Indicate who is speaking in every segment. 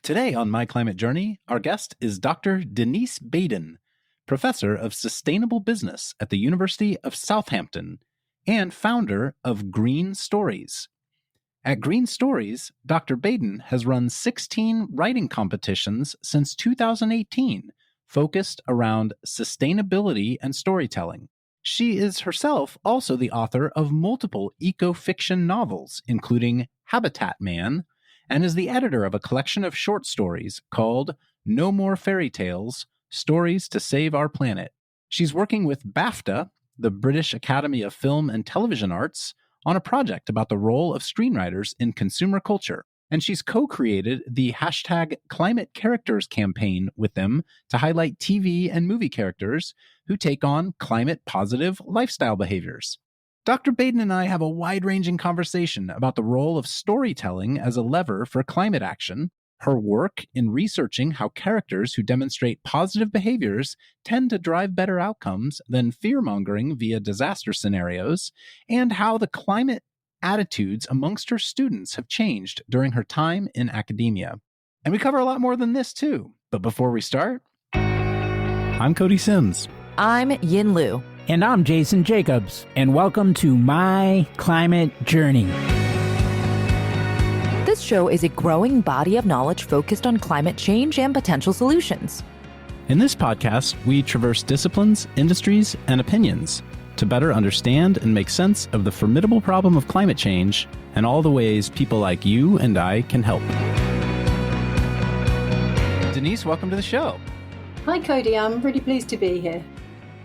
Speaker 1: Today on My Climate Journey, our guest is Dr. Denise Baden, professor of sustainable business at the University of Southampton and founder of Green Stories. At Green Stories, Dr. Baden has run 16 writing competitions since 2018, focused around sustainability and storytelling. She is herself also the author of multiple eco-fiction novels, including Habitat Man, and is the editor of a collection of short stories called No More Fairy Tales: Stories to Save Our Planet. She's working with BAFTA, the British Academy of Film and Television Arts, on a project about the role of screenwriters in consumer culture. And she's co-created the #ClimateCharacters campaign with them to highlight TV and movie characters who take on climate-positive lifestyle behaviors. Dr. Baden and I have a wide-ranging conversation about the role of storytelling as a lever for climate action, her work in researching how characters who demonstrate positive behaviors tend to drive better outcomes than fear-mongering via disaster scenarios, and how the climate attitudes amongst her students have changed during her time in academia. And we cover a lot more than this, too. But before we start, I'm Cody Sims.
Speaker 2: I'm Yin Lu.
Speaker 3: And I'm Jason Jacobs, and welcome to My Climate Journey.
Speaker 2: This show is a growing body of knowledge focused on climate change and potential solutions.
Speaker 1: In this podcast, we traverse disciplines, industries, and opinions to better understand and make sense of the formidable problem of climate change and all the ways people like you and I can help. Denise, welcome to the show.
Speaker 4: Hi, Cody. I'm really pleased to be here.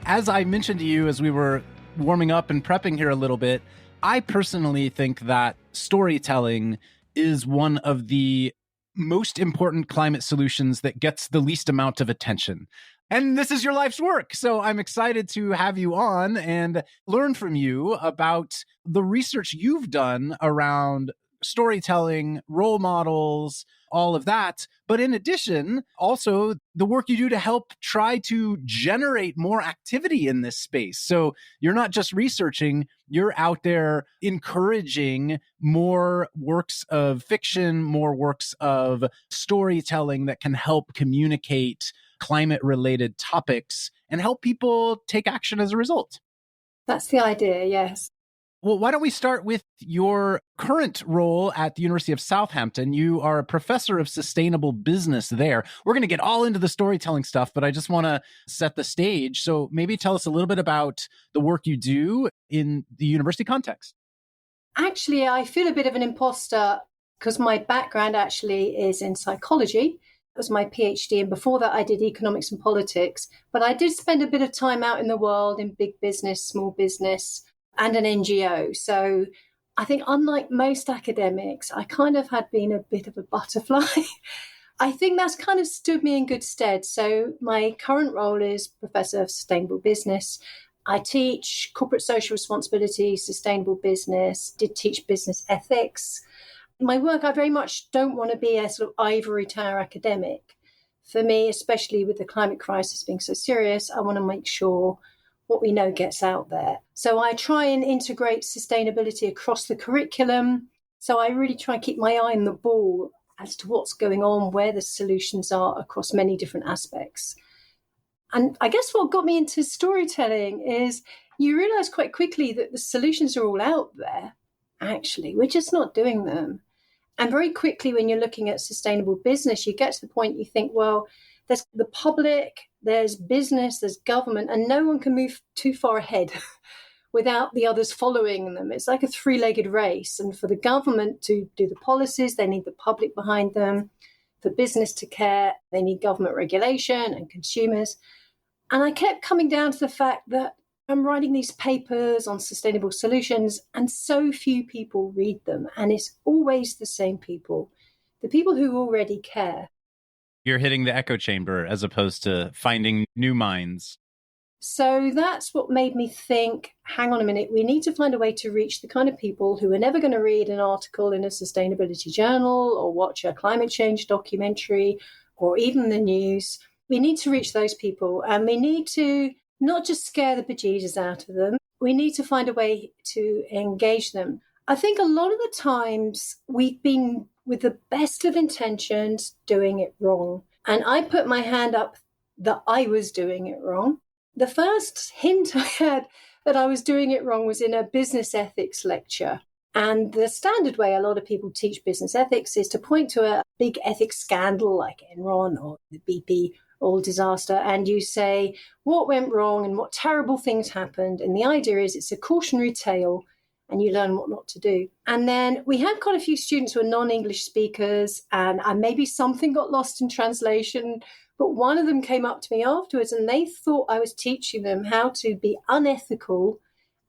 Speaker 1: As I mentioned to you as we were warming up and prepping here a little bit, I personally think that storytelling is one of the most important climate solutions that gets the least amount of attention. And this is your life's work. So I'm excited to have you on and learn from you about the research you've done around storytelling, role models, all of that. But in addition, also the work you do to help try to generate more activity in this space. So you're not just researching, you're out there encouraging more works of fiction, more works of storytelling that can help communicate climate-related topics and help people take action as a result.
Speaker 4: That's the idea, yes.
Speaker 1: Well, why don't we start with your current role at the University of Southampton? You are a professor of sustainable business there. We're going to get all into the storytelling stuff, but I just want to set the stage. So maybe tell us a little bit about the work you do in the university context.
Speaker 4: Actually, I feel a bit of an imposter because my background actually is in psychology. It was my PhD, and before that I did economics and politics. But I did spend a bit of time out in the world in big business, small business, and an NGO. So I think unlike most academics, I kind of had been a bit of a butterfly. I think that's kind of stood me in good stead. So my current role is Professor of Sustainable Business. I teach corporate social responsibility, sustainable business, did teach business ethics. My work, I very much don't want to be a sort of ivory tower academic. For me, especially with the climate crisis being so serious, I want to make sure what we know gets out there. So I try and integrate sustainability across the curriculum. So I really try and keep my eye on the ball as to what's going on, where the solutions are across many different aspects. And I guess what got me into storytelling is you realize quite quickly that the solutions are all out there. Actually, we're just not doing them. And very quickly, when you're looking at sustainable business, you get to the point you think, well, there's the public, there's business, there's government, and no one can move too far ahead without the others following them. It's like a three-legged race. And for the government to do the policies, they need the public behind them. For business to care, they need government regulation and consumers. And I kept coming down to the fact that I'm writing these papers on sustainable solutions and so few people read them. And it's always the same people, the people who already care.
Speaker 1: You're hitting the echo chamber as opposed to finding new minds.
Speaker 4: So that's what made me think, hang on a minute, we need to find a way to reach the kind of people who are never going to read an article in a sustainability journal or watch a climate change documentary or even the news. We need to reach those people, and we need to not just scare the bejesus out of them. We need to find a way to engage them. I think a lot of the times we've been with the best of intentions doing it wrong. And I put my hand up that I was doing it wrong. The first hint I had that I was doing it wrong was in a business ethics lecture. And the standard way a lot of people teach business ethics is to point to a big ethics scandal like Enron or the BP oil disaster, and you say what went wrong and what terrible things happened. And the idea is it's a cautionary tale and you learn what not to do. And then we had quite a few students who are non-English speakers, and maybe something got lost in translation, but one of them came up to me afterwards and they thought I was teaching them how to be unethical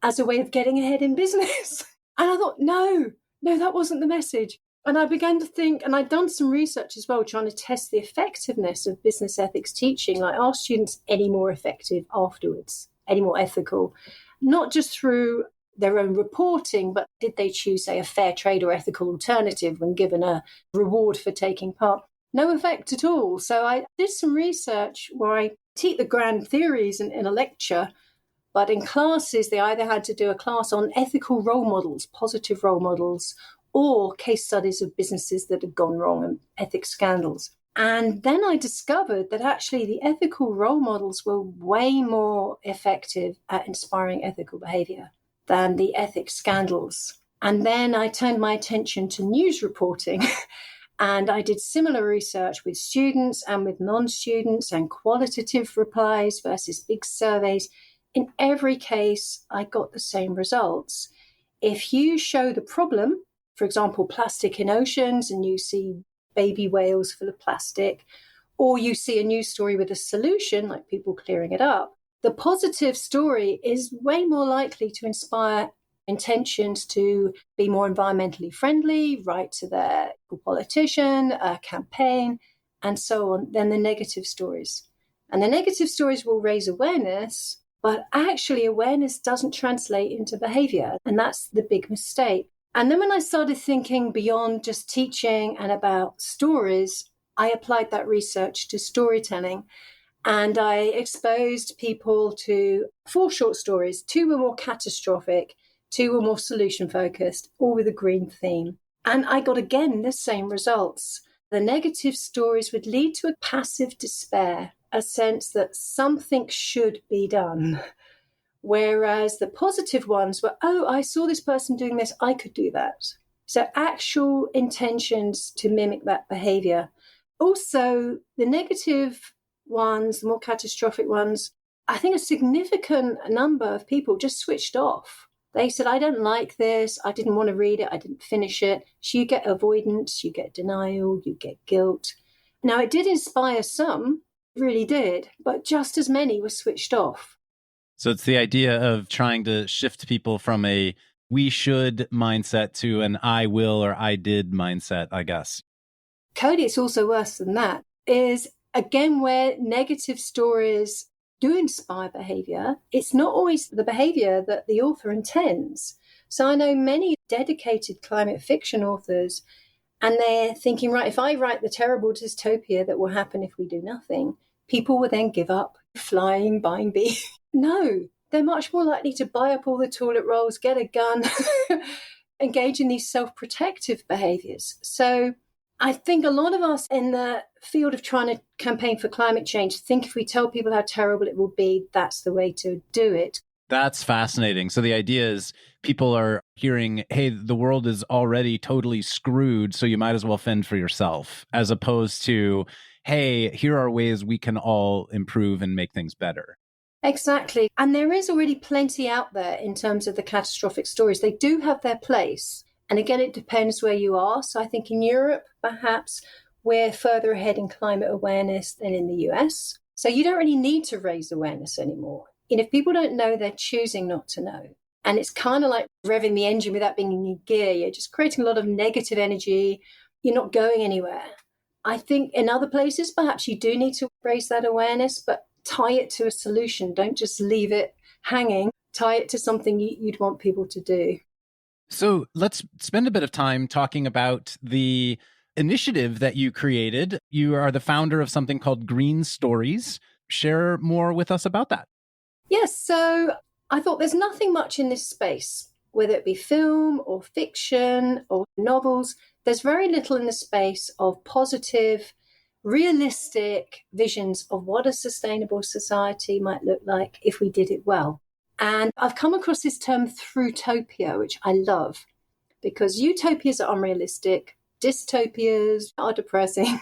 Speaker 4: as a way of getting ahead in business. And I thought, no, that wasn't the message. And I began to think, and I'd done some research as well, trying to test the effectiveness of business ethics teaching. Like, are students any more effective afterwards, any more ethical? Not just through their own reporting, but did they choose, say, a fair trade or ethical alternative when given a reward for taking part? No effect at all. So I did some research where I teach the grand theories in a lecture, but in classes, they either had to do a class on ethical role models, positive role models, or case studies of businesses that had gone wrong and ethics scandals. And then I discovered that actually the ethical role models were way more effective at inspiring ethical behavior than the ethics scandals. And then I turned my attention to news reporting. And I did similar research with students and with non-students and qualitative replies versus big surveys. In every case, I got the same results. If you show the problem, for example, plastic in oceans, and you see baby whales full of plastic, or you see a news story with a solution, like people clearing it up, the positive story is way more likely to inspire intentions to be more environmentally friendly, write to their politician, campaign, and so on, than the negative stories. And the negative stories will raise awareness, but actually awareness doesn't translate into behavior. And that's the big mistake. And then when I started thinking beyond just teaching and about stories, I applied that research to storytelling. And I exposed people to 4 short stories. 2 were more catastrophic, 2 were more solution-focused, all with a green theme. And I got, again, the same results. The negative stories would lead to a passive despair, a sense that something should be done. Whereas the positive ones were, oh, I saw this person doing this, I could do that. So actual intentions to mimic that behavior. Also, the negative ones, the more catastrophic ones, I think a significant number of people just switched off. They said, I don't like this, I didn't want to read it, I didn't finish it. So you get avoidance, you get denial, you get guilt. Now, it did inspire some, it really did, but just as many were switched off.
Speaker 1: So it's the idea of trying to shift people from a we should mindset to an I will or I did mindset, I guess.
Speaker 4: Cody, it's also worse than that, is again where negative stories do inspire behavior, it's not always the behavior that the author intends. So I know many dedicated climate fiction authors, and they're thinking, right, if I write the terrible dystopia that will happen if we do nothing, people will then give up flying, buying bees. No, they're much more likely to buy up all the toilet rolls, get a gun, engage in these self-protective behaviors. So I think a lot of us in the field of trying to campaign for climate change think if we tell people how terrible it will be, that's the way to do it.
Speaker 1: That's fascinating. So the idea is people are hearing, hey, the world is already totally screwed, so you might as well fend for yourself, as opposed to, hey, here are ways we can all improve and make things better.
Speaker 4: Exactly. And there is already plenty out there in terms of the catastrophic stories. They do have their place. And again, it depends where you are. So I think in Europe, perhaps we're further ahead in climate awareness than in the US. So you don't really need to raise awareness anymore. And if people don't know, they're choosing not to know. And it's kind of like revving the engine without being in new gear. You're just creating a lot of negative energy. You're not going anywhere. I think in other places, perhaps you do need to raise that awareness, but tie it to a solution. Don't just leave it hanging. Tie it to something you'd want people to do.
Speaker 1: So let's spend a bit of time talking about the initiative that you created. You are the founder of something called Green Stories. Share more with us about that.
Speaker 4: Yes, so I thought there's nothing much in this space, whether it be film or fiction or novels. there's very little in the space of positive, realistic visions of what a sustainable society might look like if we did it well. And I've come across this term Thrutopia, which I love, because utopias are unrealistic, dystopias are depressing.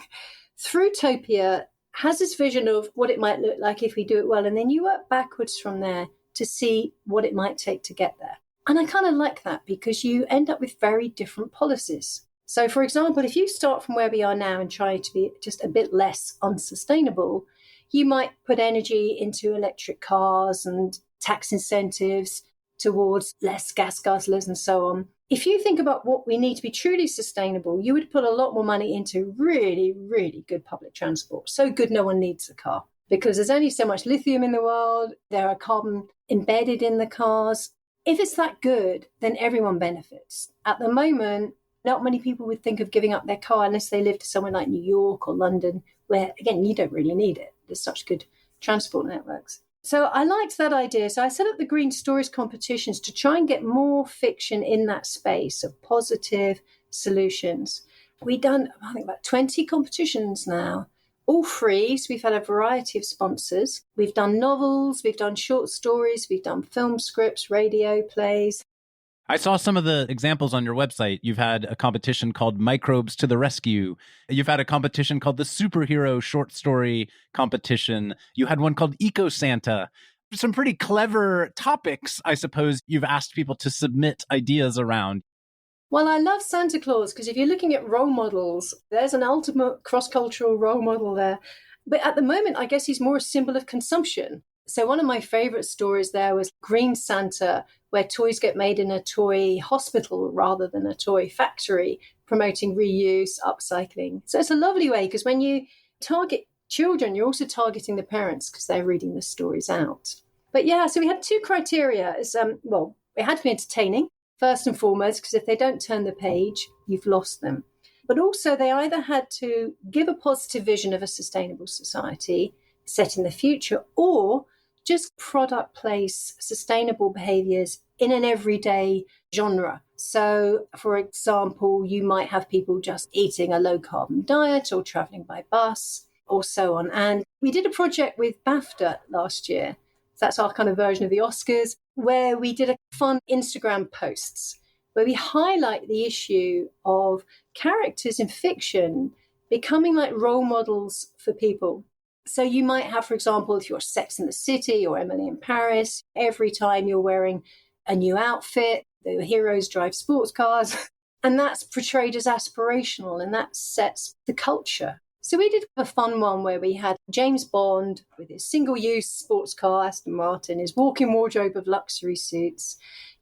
Speaker 4: Thrutopia has this vision of what it might look like if we do it well, and then you work backwards from there to see what it might take to get there. And I kind of like that because you end up with very different policies. So, for example, if you start from where we are now and try to be just a bit less unsustainable, you might put energy into electric cars and tax incentives towards less gas guzzlers and so on. If you think about what we need to be truly sustainable, you would put a lot more money into really, really good public transport. So good no one needs a car because there's only so much lithium in the world. There are carbon embedded in the cars. If it's that good, then everyone benefits. At the moment, not many people would think of giving up their car unless they lived somewhere like New York or London, where, again, you don't really need it. There's such good transport networks. So I liked that idea. So I set up the Green Stories competitions to try and get more fiction in that space of positive solutions. We've done, I think, about 20 competitions now, all free. So we've had a variety of sponsors. We've done novels, we've done short stories, we've done film scripts, radio plays.
Speaker 1: I saw some of the examples on your website. You've had a competition called Microbes to the Rescue. You've had a competition called the Superhero Short Story Competition. You had one called Eco Santa. Some pretty clever topics, I suppose, you've asked people to submit ideas around.
Speaker 4: Well, I love Santa Claus because if you're looking at role models, there's an ultimate cross-cultural role model there. But at the moment, I guess he's more a symbol of consumption. So one of my favorite stories there was Green Santa, where toys get made in a toy hospital rather than a toy factory, promoting reuse, upcycling. So it's a lovely way because when you target children, you're also targeting the parents because they're reading the stories out. But yeah, so we had two criteria. It had to be entertaining, first and foremost, because if they don't turn the page, you've lost them. But also they either had to give a positive vision of a sustainable society set in the future, or just product place sustainable behaviors in an everyday genre. So, for example, you might have people just eating a low carbon diet or traveling by bus or so on. And we did a project with BAFTA last year. So that's our kind of version of the Oscars, where we did a fun Instagram posts where we highlight the issue of characters in fiction becoming like role models for people. So you might have, for example, if you're Sex and the City or Emily in Paris, every time you're wearing a new outfit, the heroes drive sports cars, and that's portrayed as aspirational, and that sets the culture. So we did a fun one where we had James Bond with his single-use sports car, Aston Martin, his walk-in wardrobe of luxury suits.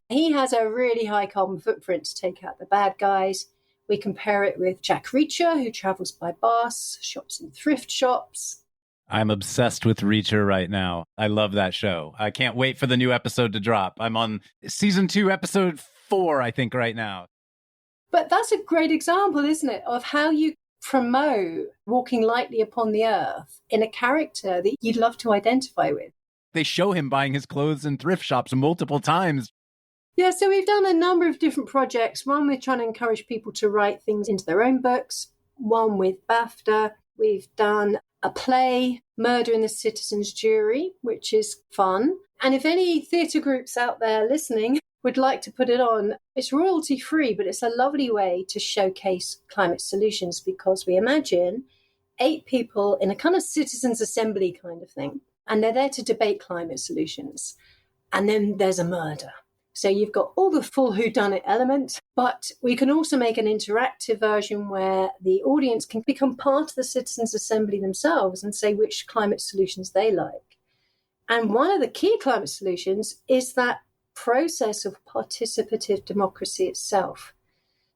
Speaker 4: He has a really high carbon footprint to take out the bad guys. We compare it with Jack Reacher, who travels by bus, shops in thrift shops.
Speaker 1: I'm obsessed with Reacher right now. I love that show. I can't wait for the new episode to drop. I'm on season 2, episode 4, I think, right now.
Speaker 4: But that's a great example, isn't it, of how you promote walking lightly upon the earth in a character that you'd love to identify with.
Speaker 1: They show him buying his clothes in thrift shops multiple times.
Speaker 4: Yeah, so we've done a number of different projects. One, we're trying to encourage people to write things into their own books. One with BAFTA. We've done a play, Murder in the Citizen's Jury, which is fun. And if any theatre groups out there listening would like to put it on, it's royalty free, but it's a lovely way to showcase climate solutions because we imagine 8 people in a kind of citizens' assembly kind of thing, and they're there to debate climate solutions. And then there's a murder. So you've got all the full whodunit element, but we can also make an interactive version where the audience can become part of the citizens' assembly themselves and say which climate solutions they like. And one of the key climate solutions is that process of participative democracy itself.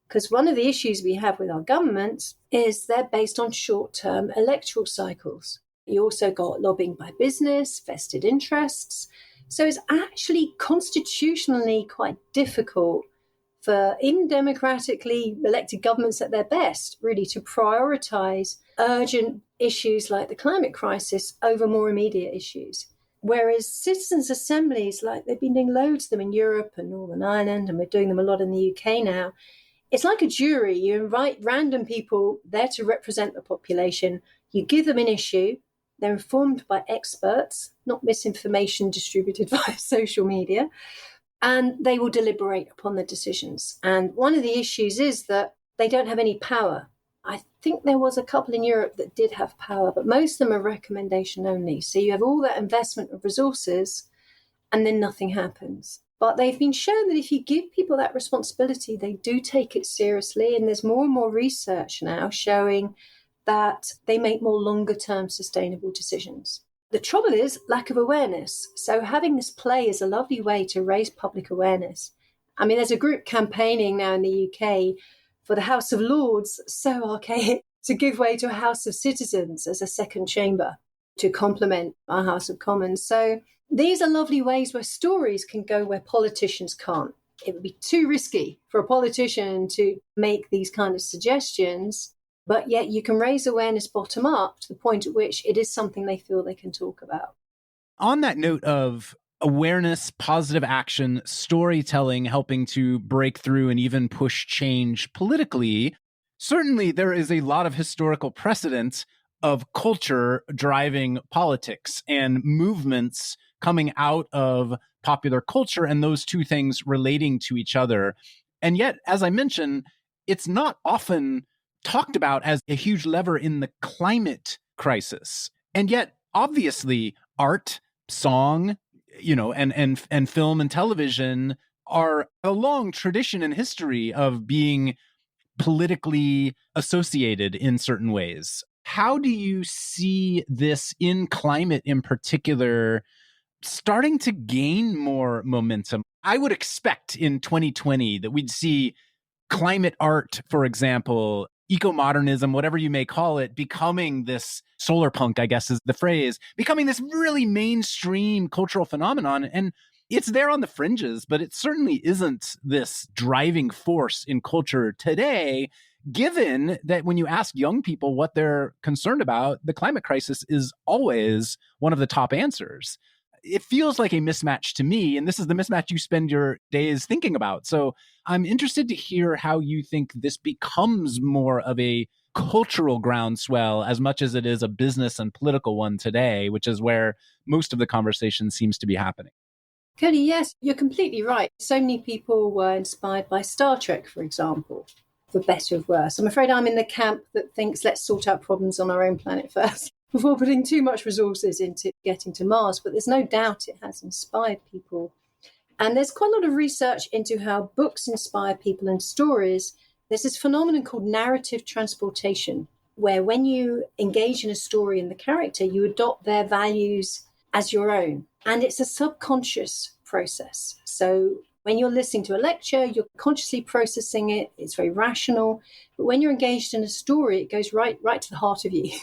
Speaker 4: Because one of the issues we have with our governments is they're based on short-term electoral cycles. You also got lobbying by business, vested interests. So it's actually constitutionally quite difficult for even democratically elected governments at their best, really, to prioritize urgent issues like the climate crisis over more immediate issues. Whereas citizens' assemblies, like they've been doing loads of them in Europe and Northern Ireland, and we're doing them a lot in the UK now, It's like a jury. You invite random people there to represent the population. You give them an issue. They're informed by experts, not misinformation distributed via social media, and they will deliberate upon the decisions. And one of the issues is that they don't have any power. I think there was a couple in Europe that did have power, but most of them are recommendation only. So you have all that investment of resources and then nothing happens. But they've been shown that if you give people that responsibility, they do take it seriously. And there's more and more research now showing that they make more longer-term sustainable decisions. The trouble is lack of awareness. So having this play is a lovely way to raise public awareness. I mean, there's a group campaigning now in the UK for the House of Lords, so archaic, to give way to a House of Citizens as a second chamber to complement our House of Commons. So these are lovely ways where stories can go where politicians can't. It would be too risky for a politician to make these kind of suggestions, but yet you can raise awareness bottom up to the point at which it is something they feel they can talk about.
Speaker 1: On that note of awareness, positive action, storytelling, helping to break through and even push change politically, certainly there is a lot of historical precedent of culture driving politics and movements coming out of popular culture and those two things relating to each other. And yet, as I mentioned, it's not often talked about as a huge lever in the climate crisis. And yet, obviously, art, song, and film and television are a long tradition and history of being politically associated in certain ways. How do you see this in climate in particular starting to gain more momentum? I would expect in 2020 that we'd see climate art, for example, eco-modernism, whatever you may call it, becoming this solar punk, I guess is the phrase, becoming this really mainstream cultural phenomenon. And it's there on the fringes, but it certainly isn't this driving force in culture today, given that when you ask young people what they're concerned about, the climate crisis is always one of the top answers. It feels like a mismatch to me, and this is the mismatch you spend your days thinking about. So I'm interested to hear how you think this becomes more of a cultural groundswell as much as it is a business and political one today, which is where most of the conversation seems to be happening.
Speaker 4: Cody, yes, you're completely right. So many people were inspired by Star Trek, for example, for better or worse. I'm afraid I'm in the camp that thinks let's sort out problems on our own planet first before putting too much resources into getting to Mars. But there's no doubt it has inspired people. And there's quite a lot of research into how books inspire people and stories. There's this phenomenon called narrative transportation, where when you engage in a story and the character, you adopt their values as your own. And it's a subconscious process. So when you're listening to a lecture, you're consciously processing it. It's very rational. But when you're engaged in a story, it goes right to the heart of you.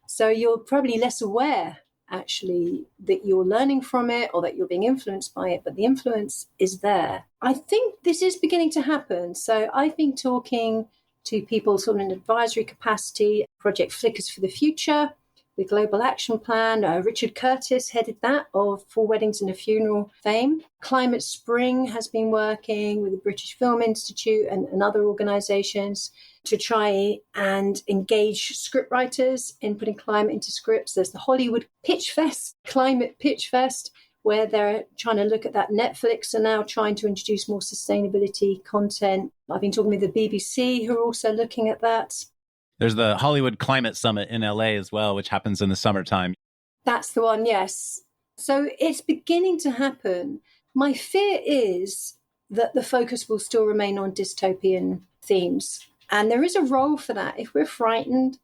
Speaker 4: So you're probably less aware, actually, that you're learning from it or that you're being influenced by it, but the influence is there. I think this is beginning to happen. So I've been talking to people sort of in an advisory capacity, Project Flickers for the Future, the Global Action Plan. Richard Curtis headed that, of For Weddings and a Funeral fame. Climate Spring has been working with the British Film Institute and other organisations to try and engage scriptwriters in putting climate into scripts. There's the Hollywood Pitch Fest, Climate Pitch Fest, where they're trying to look at that. Netflix are now trying to introduce more sustainability content. I've been talking with the BBC, who are also looking at that.
Speaker 1: There's the Hollywood Climate Summit in LA as well, which happens in the summertime.
Speaker 4: That's the one, yes. So it's beginning to happen. My fear is that the focus will still remain on dystopian themes. And there is a role for that. If we're frightened,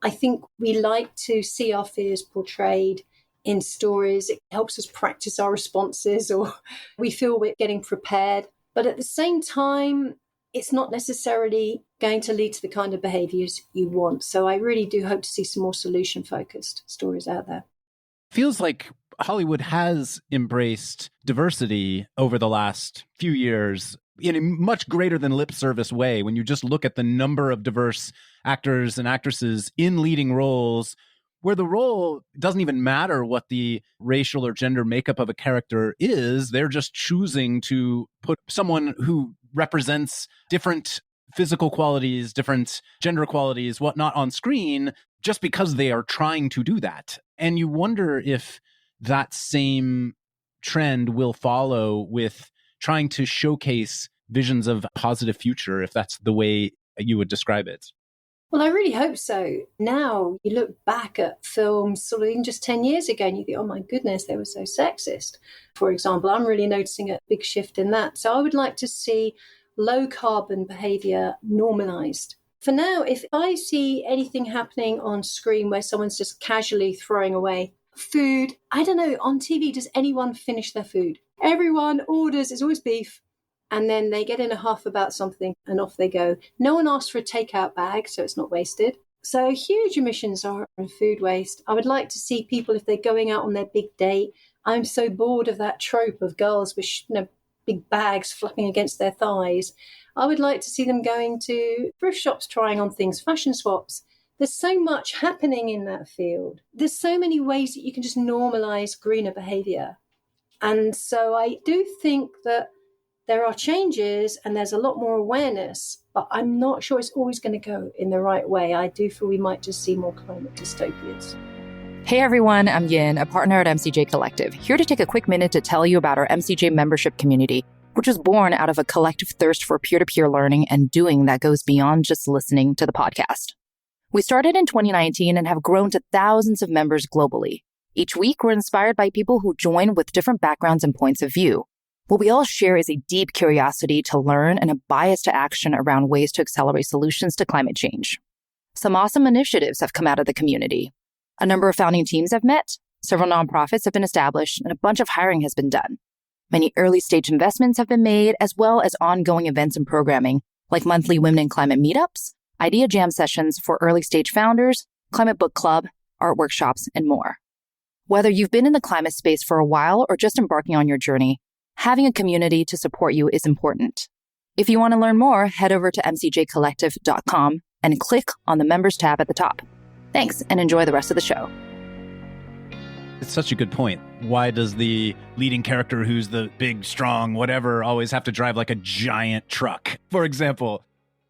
Speaker 4: I think we like to see our fears portrayed in stories. It helps us practice our responses, or we feel we're getting prepared. But at the same time, it's not necessarily going to lead to the kind of behaviours you want. So I really do hope to see some more solution-focused stories out there.
Speaker 1: Feels like Hollywood has embraced diversity over the last few years in a much greater than lip service way. When you just look at the number of diverse actors and actresses in leading roles, where the role doesn't even matter what the racial or gender makeup of a character is, they're just choosing to put someone who represents different physical qualities, different gender qualities, whatnot on screen, just because they are trying to do that. And you wonder if that same trend will follow with trying to showcase visions of a positive future, if that's the way you would describe it.
Speaker 4: Well, I really hope so. Now you look back at films sort of even just 10 years ago and you think, oh my goodness, they were so sexist. For example, I'm really noticing a big shift in that. So I would like to see low carbon behavior normalized. For now, if I see anything happening on screen where someone's just casually throwing away food, I don't know, on TV, does anyone finish their food? Everyone orders, it's always beef. And then they get in a huff about something and off they go. No one asks for a takeout bag, so it's not wasted. So huge emissions are in food waste. I would like to see people, if they're going out on their big date, I'm so bored of that trope of girls with big bags flapping against their thighs. I would like to see them going to thrift shops, trying on things, fashion swaps. There's so much happening in that field. There's so many ways that you can just normalize greener behavior. And so I do think that there are changes and there's a lot more awareness, but I'm not sure it's always going to go in the right way. I do feel we might just see more climate dystopias.
Speaker 2: Hey everyone, I'm Yin, a partner at MCJ Collective, here to take a quick minute to tell you about our MCJ membership community, which was born out of a collective thirst for peer-to-peer learning and doing that goes beyond just listening to the podcast. We started in 2019 and have grown to thousands of members globally. Each week, we're inspired by people who join with different backgrounds and points of view. What we all share is a deep curiosity to learn and a bias to action around ways to accelerate solutions to climate change. Some awesome initiatives have come out of the community. A number of founding teams have met, several nonprofits have been established, and a bunch of hiring has been done. Many early-stage investments have been made, as well as ongoing events and programming, like monthly Women in Climate meetups, idea jam sessions for early-stage founders, climate book club, art workshops, and more. Whether you've been in the climate space for a while or just embarking on your journey, having a community to support you is important. If you want to learn more, head over to mcjcollective.com and click on the members tab at the top. Thanks, and enjoy the rest of the show.
Speaker 1: It's such a good point. Why does the leading character who's the big, strong, whatever, always have to drive like a giant truck, for example?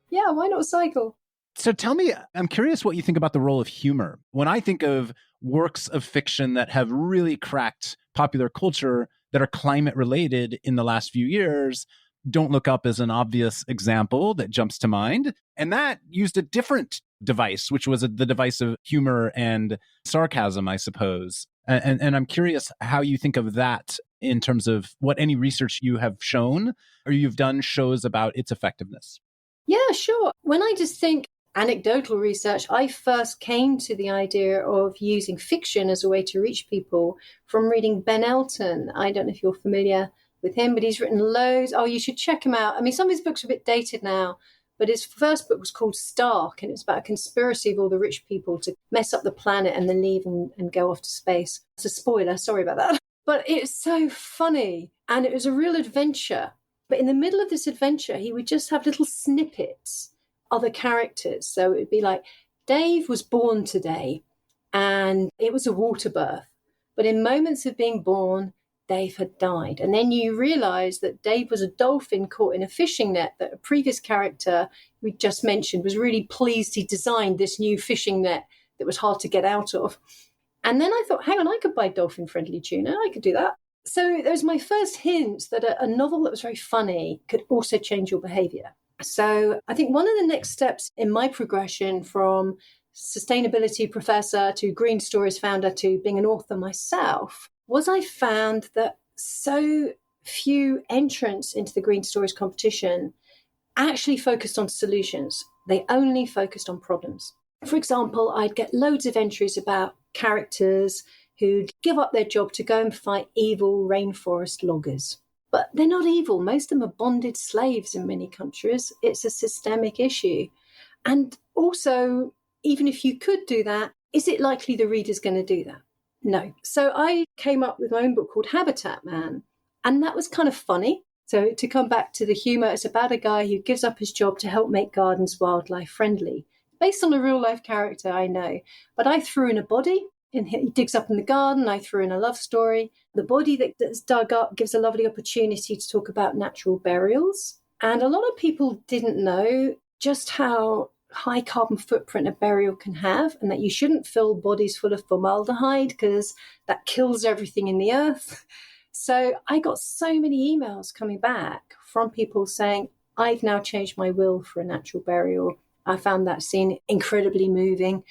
Speaker 4: Yeah, why not cycle?
Speaker 1: So tell me, I'm curious what you think about the role of humor. When I think of works of fiction that have really cracked popular culture that are climate related in the last few years, Don't Look Up is an obvious example that jumps to mind. And that used a different device, which was the device of humor and sarcasm, I suppose. And I'm curious how you think of that in terms of what any research you have shown or you've done shows about its effectiveness.
Speaker 4: Yeah, sure. When I just think anecdotal research, I first came to the idea of using fiction as a way to reach people from reading Ben Elton. I don't know if you're familiar with him, but he's written loads. Oh, you should check him out. I mean, some of his books are a bit dated now, but his first book was called Stark, and it's about a conspiracy of all the rich people to mess up the planet and then leave and go off to space. It's a spoiler, sorry about that. But it's so funny, and it was a real adventure. But in the middle of this adventure, he would just have little snippets, other characters. So it'd be like, Dave was born today, and it was a water birth. But in moments of being born, Dave had died. And then you realize that Dave was a dolphin caught in a fishing net that a previous character we just mentioned was really pleased he designed this new fishing net that was hard to get out of. And then I thought, hang on, I could buy dolphin-friendly tuna. I could do that. So there was my first hint that a novel that was very funny could also change your behavior. So I think one of the next steps in my progression from sustainability professor to Green Stories founder to being an author myself was I found that so few entrants into the Green Stories competition actually focused on solutions. They only focused on problems. For example, I'd get loads of entries about characters who'd give up their job to go and fight evil rainforest loggers. But they're not evil. Most of them are bonded slaves in many countries. It's a systemic issue. And also, even if you could do that, is it likely the reader's going to do that? No. So I came up with my own book called Habitat Man. And that was kind of funny. So to come back to the humor, it's about a guy who gives up his job to help make gardens wildlife friendly. Based on a real life character, I know. But I threw in a body. And he digs up in the garden. I threw in a love story. The body that's dug up gives a lovely opportunity to talk about natural burials. And a lot of people didn't know just how high carbon footprint a burial can have, and that you shouldn't fill bodies full of formaldehyde because that kills everything in the earth. So I got so many emails coming back from people saying, I've now changed my will for a natural burial. I found that scene incredibly moving.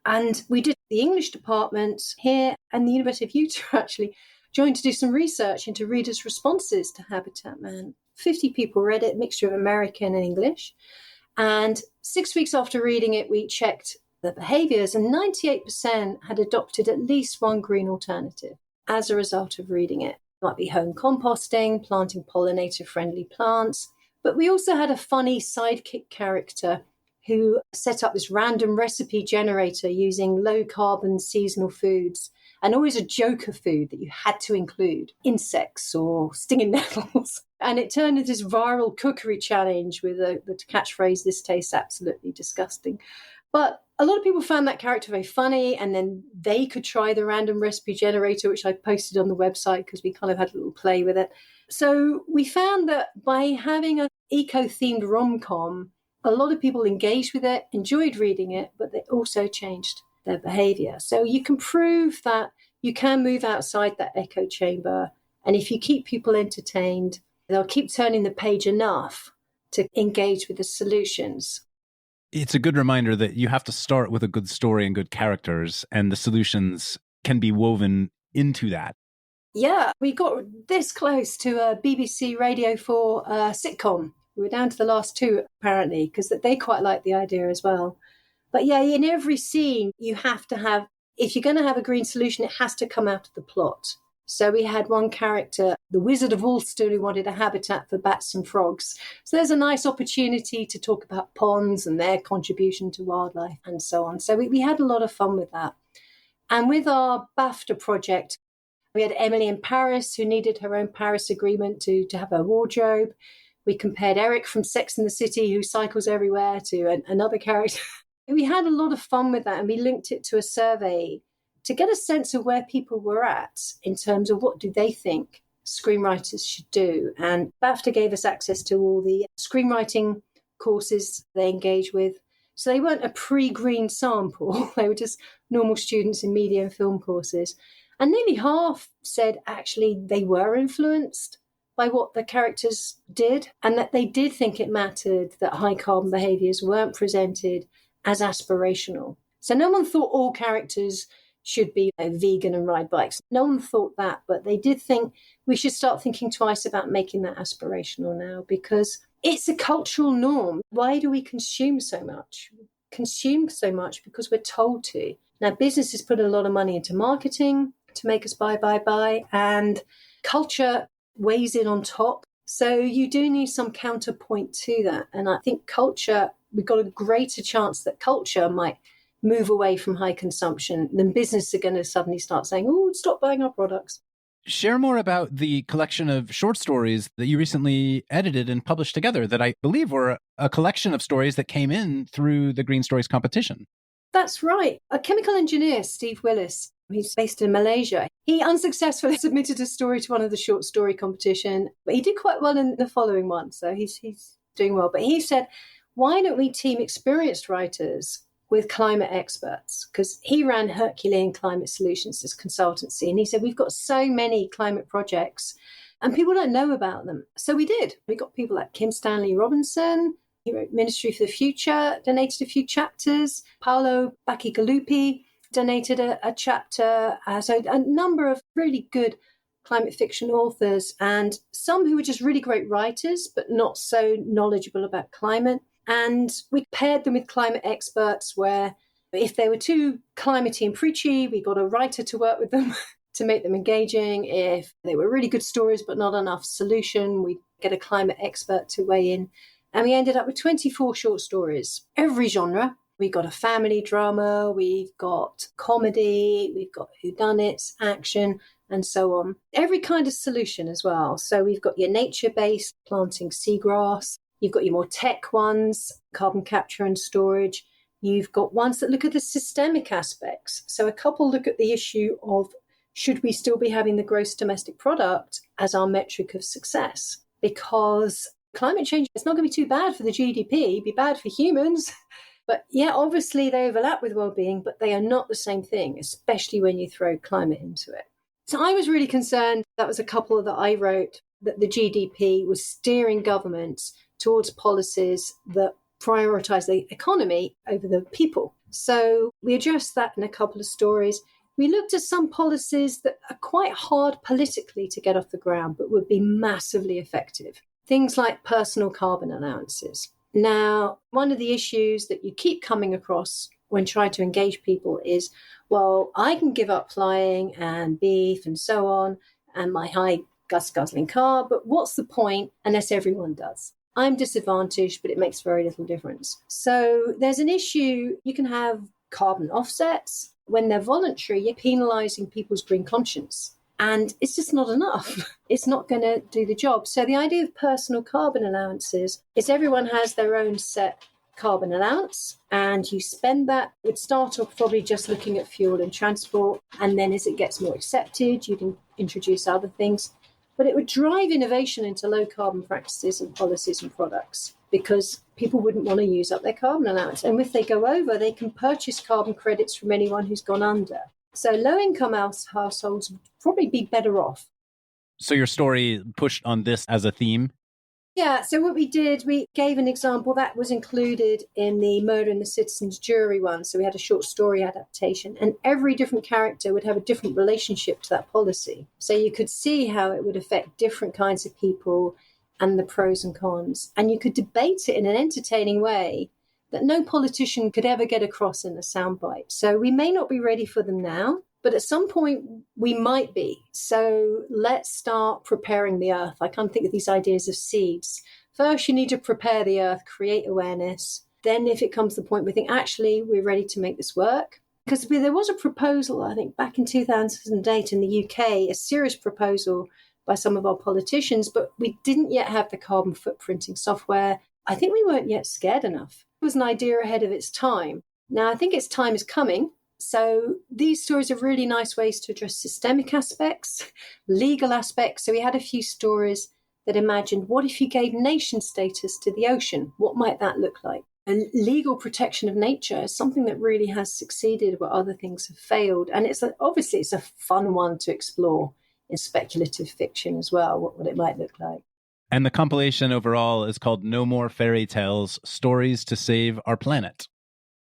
Speaker 4: And we did the English department here and the University of Utah actually joined to do some research into readers' responses to Habitat Man. 50 people read it, mixture of American and English. And 6 weeks after reading it, we checked the behaviors, and 98% had adopted at least one green alternative as a result of reading it. It might be home composting, planting pollinator-friendly plants. But we also had a funny sidekick character who set up this random recipe generator using low-carbon seasonal foods, and always a joker food that you had to include, insects or stinging nettles. And it turned into this viral cookery challenge with the catchphrase, "This tastes absolutely disgusting." But a lot of people found that character very funny, and then they could try the random recipe generator, which I posted on the website because we kind of had a little play with it. So we found that by having an eco-themed rom-com, a lot of people engaged with it, enjoyed reading it, but they also changed their behavior. So you can prove that you can move outside that echo chamber. And if you keep people entertained, they'll keep turning the page enough to engage with the solutions.
Speaker 1: It's a good reminder that you have to start with a good story and good characters, and the solutions can be woven into that.
Speaker 4: Yeah, we got this close to a BBC Radio 4 sitcom. We were down to the last two, apparently, because they quite like the idea as well. But yeah, in every scene, you have to have, if you're going to have a green solution, it has to come out of the plot. So we had one character, the Wizard of Alston, who wanted a habitat for bats and frogs. So there's a nice opportunity to talk about ponds and their contribution to wildlife and so on. So we had a lot of fun with that. And with our BAFTA project, we had Emily in Paris, who needed her own Paris agreement to have her wardrobe. We compared Eric from Sex and the City, who cycles everywhere, to another character. We had a lot of fun with that, and we linked it to a survey to get a sense of where people were at in terms of what do they think screenwriters should do. And BAFTA gave us access to all the screenwriting courses they engage with. So they weren't a pre-green sample. They were just normal students in media and film courses. And nearly half said actually they were influenced by what the characters did, and that they did think it mattered that high carbon behaviors weren't presented as aspirational. So no one thought all characters should be vegan and ride bikes. No one thought that, but they did think we should start thinking twice about making that aspirational now, because it's a cultural norm. Why do we consume so much? Consume so much because we're told to. Now, businesses put a lot of money into marketing to make us buy, and culture weighs in on top. So you do need some counterpoint to that. And I think culture, we've got a greater chance that culture might move away from high consumption than businesses are going to suddenly start saying, oh, stop buying our products.
Speaker 1: Share more about the collection of short stories that you recently edited and published together that I believe were a collection of stories that came in through the Green Stories competition.
Speaker 4: That's right. A chemical engineer, Steve Willis, he's based in Malaysia. He unsuccessfully submitted a story to one of the short story competition, but he did quite well in the following one. So he's doing well. But he said, why don't we team experienced writers with climate experts? Because he ran Herculean Climate Solutions as consultancy. And he said, we've got so many climate projects and people don't know about them. So we did. We got people like Kim Stanley Robinson. He wrote Ministry for the Future, donated a few chapters. Paolo Bacigalupi donated a chapter. So a number of really good climate fiction authors, and some who were just really great writers, but not so knowledgeable about climate. And we paired them with climate experts where if they were too climatey and preachy, we got a writer to work with them to make them engaging. If they were really good stories, but not enough solution, we get a climate expert to weigh in. And we ended up with 24 short stories, every genre. We got a family drama, we've got comedy, we've got whodunits, action, and so on. Every kind of solution as well. So we've got your nature-based, planting seagrass. You've got your more tech ones, carbon capture and storage. You've got ones that look at the systemic aspects. So a couple look at the issue of, should we still be having the gross domestic product as our metric of success? Because climate change, it's not going to be too bad for the GDP, be bad for humans. But yeah, obviously they overlap with well-being, but they are not the same thing, especially when you throw climate into it. So I was really concerned, that was a couple that I wrote, that the GDP was steering governments towards policies that prioritize the economy over the people. So we addressed that in a couple of stories. We looked at some policies that are quite hard politically to get off the ground, but would be massively effective. Things like personal carbon allowances. Now, one of the issues that you keep coming across when trying to engage people is, well, I can give up flying and beef and so on, and my high gas-guzzling car, but what's the point unless everyone does? I'm disadvantaged, but it makes very little difference. So there's an issue. You can have carbon offsets. When they're voluntary, you're penalising people's green conscience. And it's just not enough. It's not going to do the job. So the idea of personal carbon allowances is everyone has their own set carbon allowance, and you spend that. It would start off probably just looking at fuel and transport. And then as it gets more accepted, you can introduce other things. But it would drive innovation into low carbon practices and policies and products, because people wouldn't want to use up their carbon allowance. And if they go over, they can purchase carbon credits from anyone who's gone under. So low-income households would probably be better off.
Speaker 1: So your story pushed on this as a theme?
Speaker 4: Yeah, so what we did, we gave an example that was included in the Murder in the Citizens Jury one. So we had a short story adaptation, and every different character would have a different relationship to that policy. So you could see how it would affect different kinds of people and the pros and cons. And you could debate it in an entertaining way that no politician could ever get across in a soundbite. So we may not be ready for them now, but at some point we might be. So let's start preparing the earth. I can't think of these ideas of seeds. First, you need to prepare the earth, create awareness. Then if it comes to the point we think, actually, we're ready to make this work. Because there was a proposal, I think, back in 2008 in the UK, a serious proposal by some of our politicians, but we didn't yet have the carbon footprinting software. I think we weren't yet scared enough. It was an idea ahead of its time. Now, I think its time is coming. So these stories are really nice ways to address systemic aspects, legal aspects. So we had a few stories that imagined, what if you gave nation status to the ocean? What might that look like? And legal protection of nature is something that really has succeeded where other things have failed. And obviously it's a fun one to explore in speculative fiction as well, what it might look like.
Speaker 1: And the compilation overall is called No More Fairy Tales, Stories to Save Our Planet.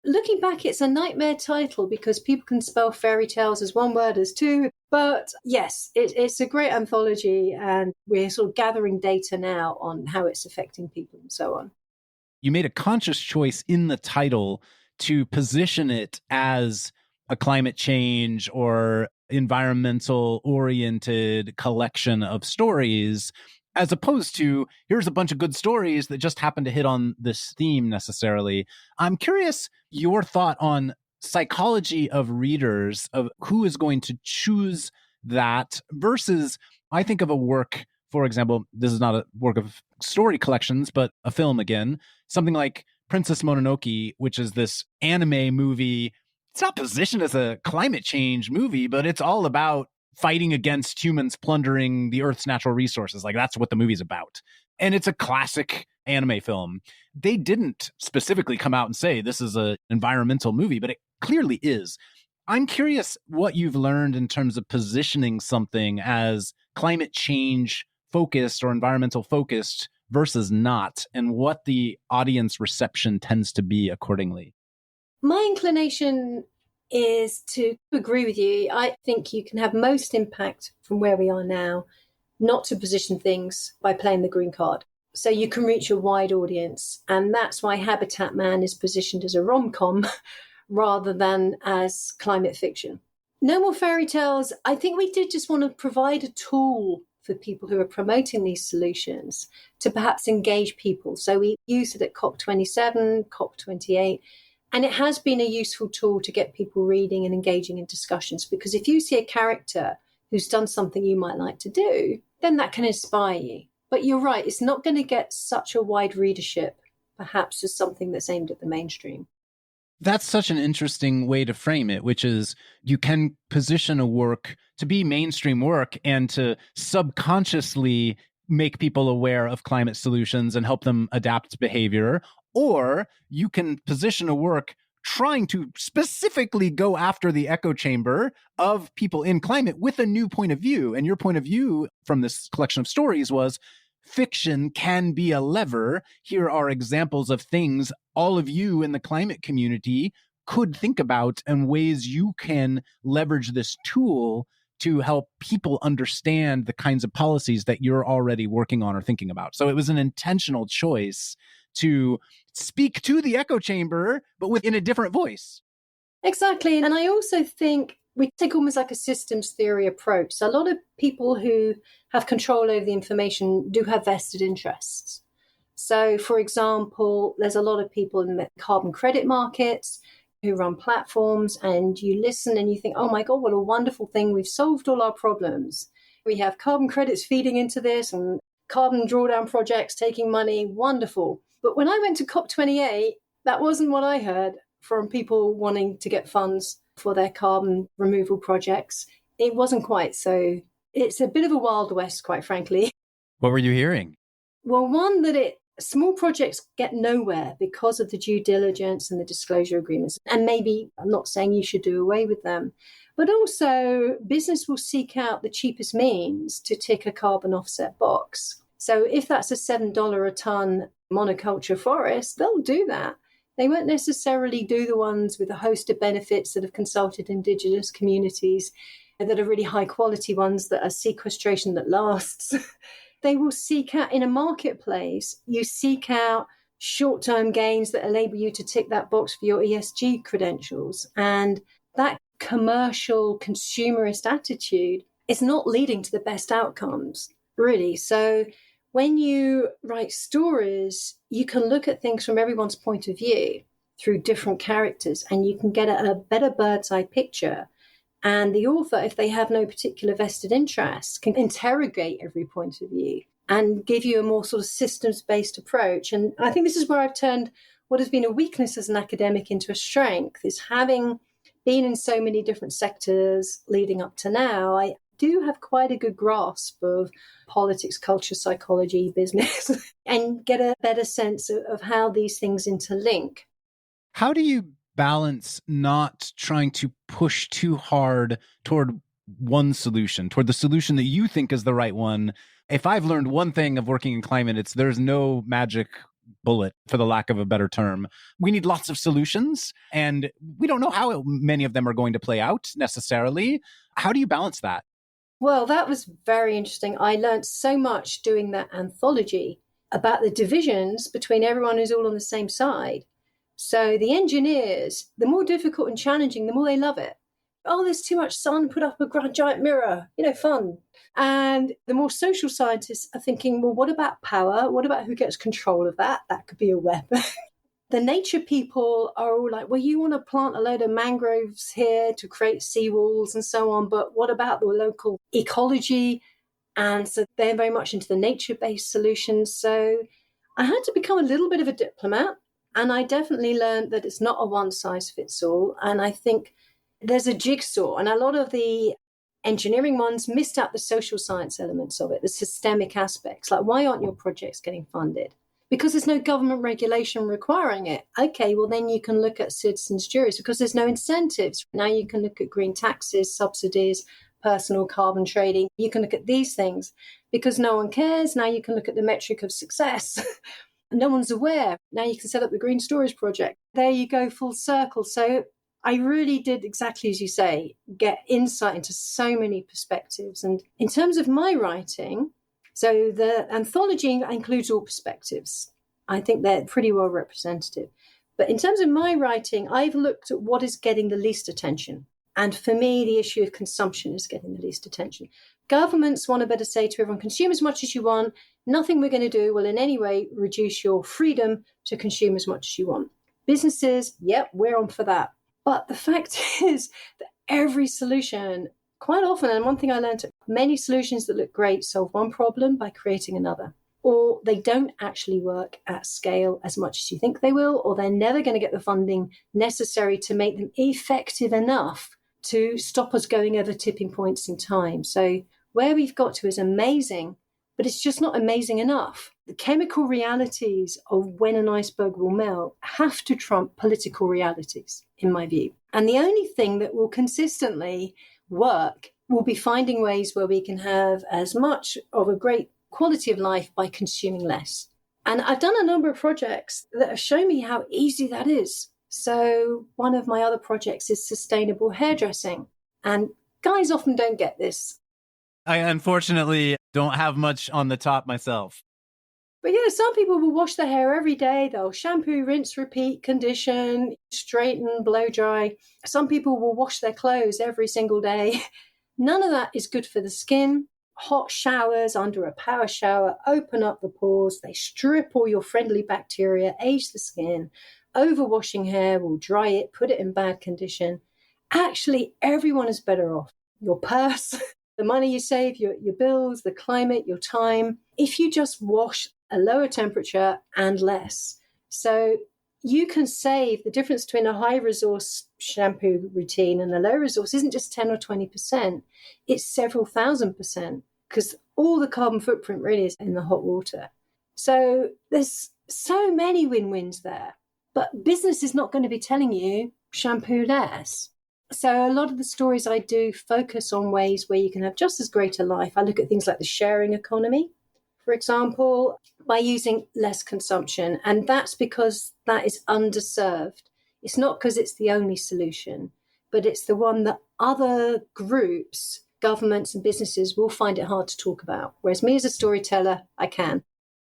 Speaker 4: Looking back, it's a nightmare title because people can spell fairy tales as one word, as two. But yes, it's a great anthology, and we're sort of gathering data now on how it's affecting people and so on.
Speaker 1: You made a conscious choice in the title to position it as a climate change or environmental oriented collection of stories, as opposed to here's a bunch of good stories that just happen to hit on this theme necessarily. I'm curious your thought on psychology of readers, of who is going to choose that versus, I think of a work, for example, this is not a work of story collections, but a film again, something like Princess Mononoke, which is this anime movie. It's not positioned as a climate change movie, but it's all about fighting against humans plundering the Earth's natural resources. Like, that's what the movie's about. And it's a classic anime film. They didn't specifically come out and say this is an environmental movie, but it clearly is. I'm curious what you've learned in terms of positioning something as climate change focused or environmental focused versus not, and what the audience reception tends to be accordingly.
Speaker 4: My inclination is to agree with you. I think you can have most impact from where we are now, not to position things by playing the green card. So you can reach a wide audience. And that's why Habitat Man is positioned as a rom-com rather than as climate fiction. No More Fairy Tales. I think we did just want to provide a tool for people who are promoting these solutions to perhaps engage people. So we used it at COP27, COP28. And it has been a useful tool to get people reading and engaging in discussions, because if you see a character who's done something you might like to do, then that can inspire you. But you're right, it's not going to get such a wide readership, perhaps as something that's aimed at the mainstream.
Speaker 1: That's such an interesting way to frame it, which is you can position a work to be mainstream work and to subconsciously make people aware of climate solutions and help them adapt behavior, or you can position a work trying to specifically go after the echo chamber of people in climate with a new point of view. And your point of view from this collection of stories was fiction can be a lever. Here are examples of things all of you in the climate community could think about and ways you can leverage this tool to help people understand the kinds of policies that you're already working on or thinking about. So it was an intentional choice to speak to the echo chamber, but within a different voice.
Speaker 4: Exactly. And I also think we take almost like a systems theory approach. So a lot of people who have control over the information do have vested interests. So, for example, there's a lot of people in the carbon credit markets who run platforms, and you listen and you think, oh my God, what a wonderful thing. We've solved all our problems. We have carbon credits feeding into this and carbon drawdown projects taking money. Wonderful. But when I went to COP28, that wasn't what I heard from people wanting to get funds for their carbon removal projects. It wasn't quite so. It's a bit of a Wild West, quite frankly.
Speaker 1: What were you hearing?
Speaker 4: Well, one, that small projects get nowhere because of the due diligence and the disclosure agreements. And maybe, I'm not saying you should do away with them, but also business will seek out the cheapest means to tick a carbon offset box. So if that's a $7 a ton monoculture forest, they'll do that. They won't necessarily do the ones with a host of benefits that have consulted Indigenous communities, that are really high quality ones that are sequestration that lasts. They will seek out, in a marketplace, you seek out short-term gains that enable you to tick that box for your ESG credentials. And that commercial consumerist attitude is not leading to the best outcomes, really. So when you write stories, you can look at things from everyone's point of view through different characters, and you can get a better bird's eye picture. And the author, if they have no particular vested interest, can interrogate every point of view and give you a more sort of systems-based approach. And I think this is where I've turned what has been a weakness as an academic into a strength, is having been in so many different sectors leading up to now, I do have quite a good grasp of politics, culture, psychology, business, and get a better sense of how these things interlink.
Speaker 1: How do you balance not trying to push too hard toward one solution, toward the solution that you think is the right one? If I've learned one thing of working in climate, it's there's no magic bullet, for the lack of a better term. We need lots of solutions, and we don't know how many of them are going to play out necessarily. How do you balance that?
Speaker 4: Well, that was very interesting. I learned so much doing that anthology about the divisions between everyone who's all on the same side. So the engineers, the more difficult and challenging, the more they love it. Oh, there's too much sun, put up a giant mirror, fun. And the more social scientists are thinking, well, what about power? What about who gets control of that? That could be a weapon. The nature people are all like, well, you want to plant a load of mangroves here to create seawalls and so on, but what about the local ecology? And so they're very much into the nature-based solutions. So I had to become a little bit of a diplomat, and I definitely learned that it's not a one-size-fits-all. And I think there's a jigsaw, and a lot of the engineering ones missed out the social science elements of it, the systemic aspects, like why aren't your projects getting funded? Because there's no government regulation requiring it. Okay, well, then you can look at citizens' juries because there's no incentives. Now you can look at green taxes, subsidies, personal carbon trading. You can look at these things because no one cares. Now you can look at the metric of success. No one's aware. Now you can set up the green storage project. There you go, full circle. So I really did exactly as you say, get insight into so many perspectives. And in terms of my writing, so the anthology includes all perspectives. I think they're pretty well representative. But in terms of my writing, I've looked at what is getting the least attention. And for me, the issue of consumption is getting the least attention. Governments want to better say to everyone, consume as much as you want. Nothing we're going to do will in any way reduce your freedom to consume as much as you want. Businesses, yep, we're on for that. But the fact is that every solution, quite often, and one thing I learned, many solutions that look great solve one problem by creating another. Or they don't actually work at scale as much as you think they will, or they're never going to get the funding necessary to make them effective enough to stop us going over tipping points in time. So where we've got to is amazing, but it's just not amazing enough. The chemical realities of when an iceberg will melt have to trump political realities, in my view. And the only thing that will consistently work will be finding ways where we can have as much of a great quality of life by consuming less. And I've done a number of projects that have shown me how easy that is. So one of my other projects is sustainable hairdressing. And guys often don't get this.
Speaker 1: I unfortunately don't have much on the top myself.
Speaker 4: But some people will wash their hair every day. They'll shampoo, rinse, repeat, condition, straighten, blow dry. Some people will wash their clothes every single day. None of that is good for the skin. Hot showers under a power shower open up the pores. They strip all your friendly bacteria, age the skin. Overwashing hair will dry it, put it in bad condition. Actually, everyone is better off. Your purse, the money you save, your bills, the climate, your time, if you just wash a lower temperature and less. So you can save the difference between a high resource shampoo routine and a low resource isn't just 10 or 20%. It's several thousand%, because all the carbon footprint really is in the hot water. So there's so many win-wins there. But business is not going to be telling you shampoo less. So a lot of the stories I do focus on ways where you can have just as great a life. I look at things like the sharing economy, for example, by using less consumption. And that's because that is underserved. It's not because it's the only solution, but it's the one that other groups, governments and businesses will find it hard to talk about. Whereas me as a storyteller, I can.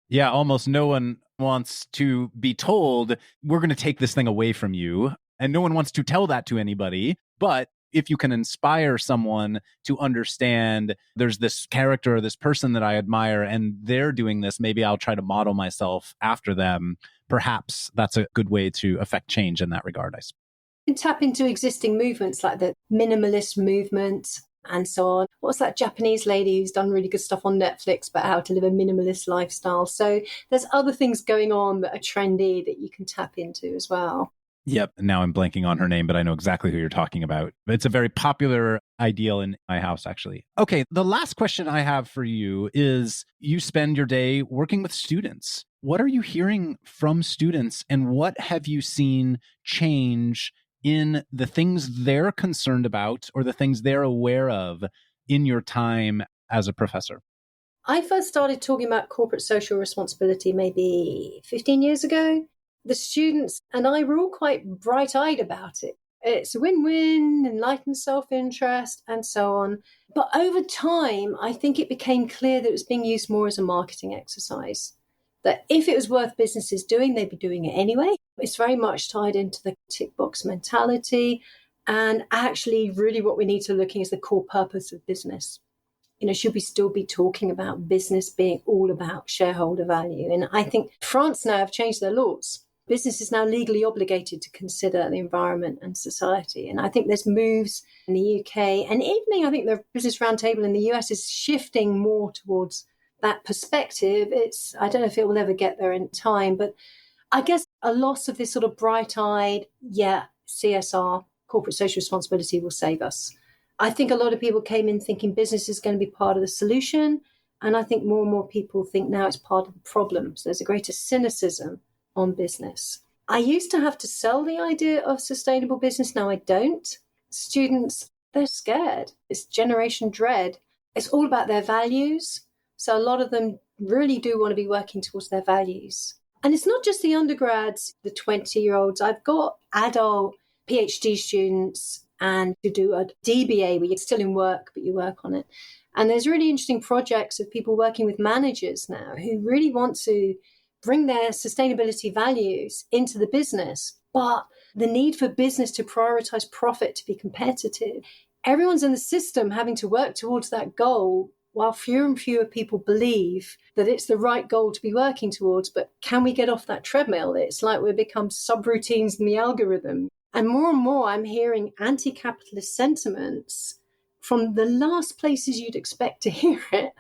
Speaker 1: Yeah, almost no one wants to be told, we're going to take this thing away from you. And no one wants to tell that to anybody. But if you can inspire someone to understand there's this character or this person that I admire and they're doing this, maybe I'll try to model myself after them. Perhaps that's a good way to affect change in that regard, I suppose.
Speaker 4: You can tap into existing movements like the minimalist movement and so on. What's that Japanese lady who's done really good stuff on Netflix about how to live a minimalist lifestyle? So there's other things going on that are trendy that you can tap into as well.
Speaker 1: Yep. Now I'm blanking on her name, but I know exactly who you're talking about. It's a very popular ideal in my house, actually. Okay. The last question I have for you is, you spend your day working with students. What are you hearing from students, and what have you seen change in the things they're concerned about or the things they're aware of in your time as a professor?
Speaker 4: I first started talking about corporate social responsibility maybe 15 years ago. The students and I were all quite bright-eyed about it. It's a win-win, enlightened self-interest, and so on. But over time, I think it became clear that it was being used more as a marketing exercise. That if it was worth businesses doing, they'd be doing it anyway. It's very much tied into the tick box mentality. And actually, really what we need to look at is the core purpose of business. Should we still be talking about business being all about shareholder value? And I think France now have changed their laws. Business is now legally obligated to consider the environment and society. And I think there's moves in the UK, and even I think the Business Roundtable in the US is shifting more towards that perspective. I don't know if it will ever get there in time, but I guess a loss of this sort of bright-eyed, CSR, corporate social responsibility will save us. I think a lot of people came in thinking business is going to be part of the solution. And I think more and more people think now it's part of the problem. So there's a greater cynicism on business. I used to have to sell the idea of sustainable business. Now I don't. Students, they're scared. It's generation dread. It's all about their values. So a lot of them really do want to be working towards their values. And it's not just the undergrads, the 20-year-olds. I've got adult PhD students and to do a DBA where you're still in work, but you work on it. And there's really interesting projects of people working with managers now who really want to bring their sustainability values into the business, but the need for business to prioritize profit to be competitive. Everyone's in the system having to work towards that goal, while fewer and fewer people believe that it's the right goal to be working towards. But can we get off that treadmill? It's like we've become subroutines in the algorithm. And more I'm hearing anti-capitalist sentiments from the last places you'd expect to hear it.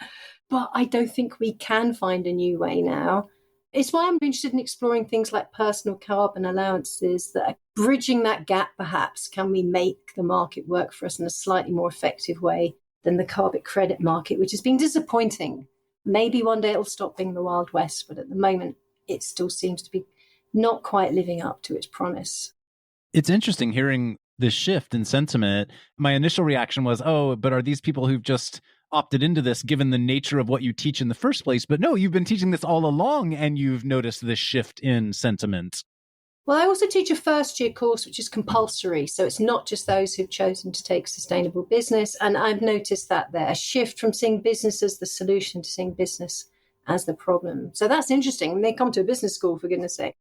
Speaker 4: But I don't think we can find a new way now. It's why I'm interested in exploring things like personal carbon allowances that are bridging that gap, perhaps. Can we make the market work for us in a slightly more effective way than the carbon credit market, which has been disappointing Maybe one day it'll stop being the Wild West, but at the moment, it still seems to be not quite living up to its promise.
Speaker 1: It's interesting hearing this shift in sentiment. My initial reaction was, oh, but are these people who've just opted into this given the nature of what you teach in the first place? But no, you've been teaching this all along and you've noticed this shift in sentiment.
Speaker 4: Well, I also teach a first-year course, which is compulsory. So it's not just those who've chosen to take sustainable business. And I've noticed that there a shift from seeing business as the solution to seeing business as the problem. So that's interesting. And they come to a business school, for goodness sake.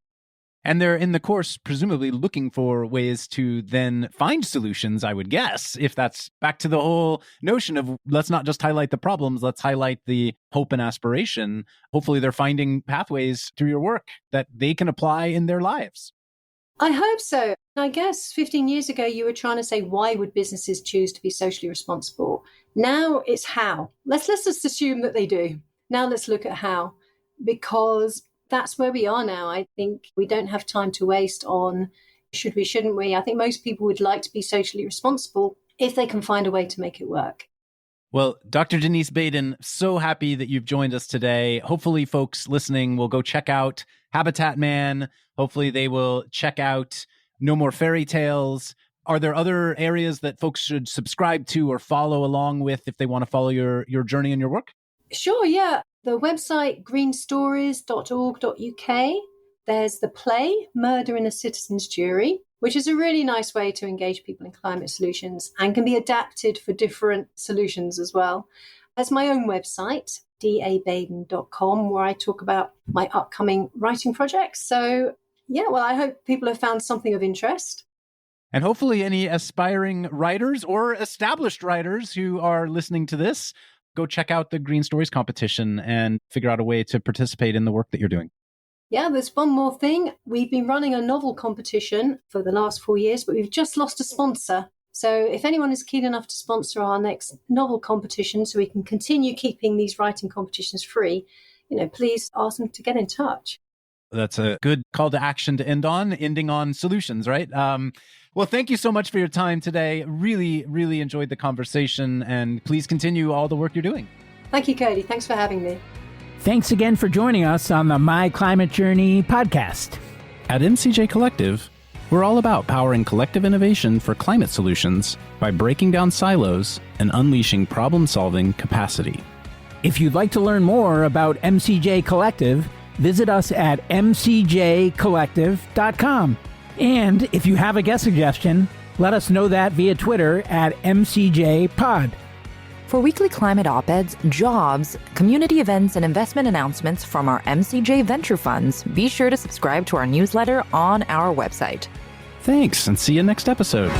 Speaker 1: And they're in the course, presumably looking for ways to then find solutions, I would guess, if that's back to the whole notion of let's not just highlight the problems, let's highlight the hope and aspiration. Hopefully they're finding pathways through your work that they can apply in their lives.
Speaker 4: I hope so. I guess 15 years ago, you were trying to say, why would businesses choose to be socially responsible? Now it's how. Let's just assume that they do. Now let's look at how, because that's where we are now. I think we don't have time to waste on should we, shouldn't we. I think most people would like to be socially responsible if they can find a way to make it work.
Speaker 1: Well, Dr. Denise Baden, so happy that you've joined us today. Hopefully folks listening will go check out Habitat Man. Hopefully they will check out No More Fairy Tales. Are there other areas that folks should subscribe to or follow along with if they want to follow your journey and your work?
Speaker 4: Sure, yeah. The website greenstories.org.uk. There's the play Murder in a Citizen's Jury, which is a really nice way to engage people in climate solutions and can be adapted for different solutions as well. There's my own website, dabaden.com, where I talk about my upcoming writing projects. So, yeah, well, I hope people have found something of interest.
Speaker 1: And hopefully any aspiring writers or established writers who are listening to this, go check out the Green Stories competition and figure out a way to participate in the work that you're doing.
Speaker 4: Yeah, there's one more thing. We've been running a novel competition for the last 4 years, but we've just lost a sponsor. So if anyone is keen enough to sponsor our next novel competition so we can continue keeping these writing competitions free, please ask them to get in touch.
Speaker 1: That's a good call to action to ending on solutions, right? Well, thank you so much for your time today. Really, really enjoyed the conversation, and please continue all the work you're doing.
Speaker 4: Thank you, Cody. Thanks for having me.
Speaker 3: Thanks again for joining us on the My Climate Journey podcast.
Speaker 1: At MCJ Collective, we're all about powering collective innovation for climate solutions by breaking down silos and unleashing problem-solving capacity.
Speaker 3: If you'd like to learn more about MCJ Collective, visit us at mcjcollective.com. And if you have a guest suggestion, let us know that via Twitter at MCJPod.
Speaker 2: For weekly climate op-eds, jobs, community events, and investment announcements from our MCJ Venture Funds, be sure to subscribe to our newsletter on our website.
Speaker 1: Thanks, and see you next episode.